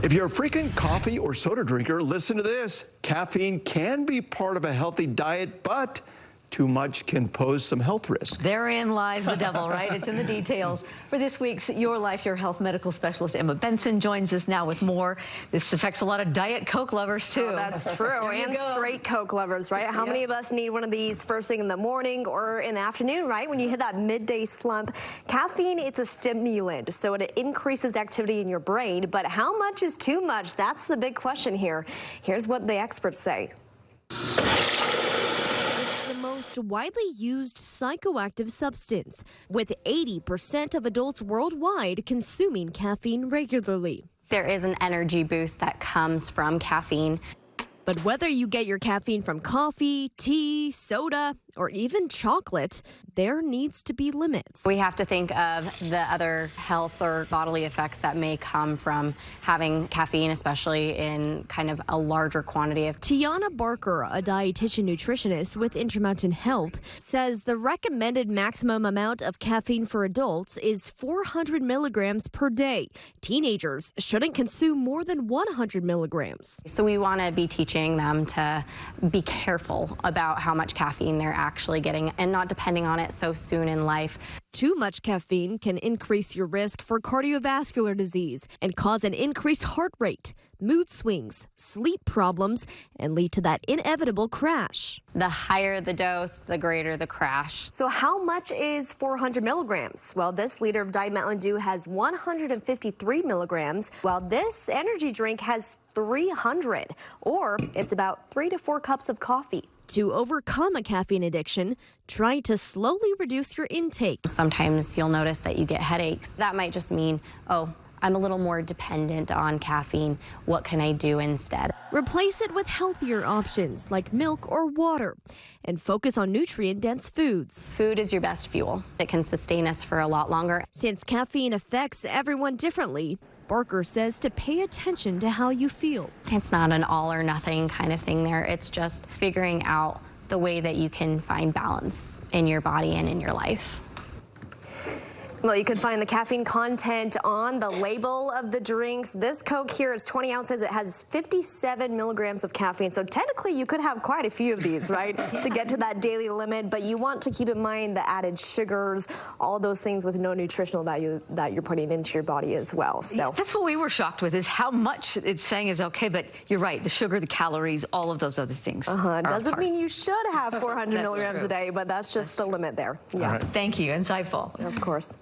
If you're a frequent coffee or soda drinker, listen to this. Caffeine can be part of a healthy diet, but too much can pose some health risks. Therein lies the devil, right? It's in the details. For this week's Your Life, Your Health medical specialist Emma Benson joins us now with more. This affects a lot of Diet Coke lovers, too. Oh, that's true. And straight Coke lovers, right? How many of us need one of these first thing in the morning or in the afternoon, right? When you hit that midday slump. Caffeine, it's a stimulant, so it increases activity in your brain. But how much is too much? That's the big question here. Here's what the experts say. Most widely used psychoactive substance, with 80% of adults worldwide consuming caffeine regularly. There is an energy boost that comes from caffeine. But whether you get your caffeine from coffee, tea, soda, or even chocolate, there needs to be limits. We have to think of the other health or bodily effects that may come from having caffeine, especially in kind of a larger quantity. Tiana Barker, a dietitian nutritionist with Intermountain Health, says the recommended maximum amount of caffeine for adults is 400 milligrams per day. Teenagers shouldn't consume more than 100 milligrams. So we want to be teaching them to be careful about how much caffeine they're actually getting and not depending on it so soon in life. Too much caffeine can increase your risk for cardiovascular disease and cause an increased heart rate, mood swings, sleep problems, and lead to that inevitable crash. The higher the dose, the greater the crash. So how much is 400 milligrams? Well, this liter of Diet Mountain Dew has 153 milligrams, while this energy drink has 300, or it's about 3 to 4 cups of coffee. To overcome a caffeine addiction, try to slowly reduce your intake. Sometimes you'll notice that you get headaches. That might just mean, oh, I'm a little more dependent on caffeine. What can I do instead? Replace it with healthier options like milk or water, and focus on nutrient-dense foods. Food is your best fuel. It can sustain us for a lot longer. Since caffeine affects everyone differently, Barker says to pay attention to how you feel. It's not an all or nothing kind of thing there. It's just figuring out the way that you can find balance in your body and in your life. Well, you can find the caffeine content on the label of the drinks. This Coke here is 20 ounces. It has 57 milligrams of caffeine. So technically you could have quite a few of these, right, to get to that daily limit. But you want to keep in mind the added sugars, all those things with no nutritional value that you're putting into your body as well. So that's what we were shocked with, is how much it's saying is okay. But you're right, the sugar, the calories, all of those other things. Doesn't mean you should have 400 milligrams a day, but that's just the limit there. Yeah. Thank you. Insightful. Of course.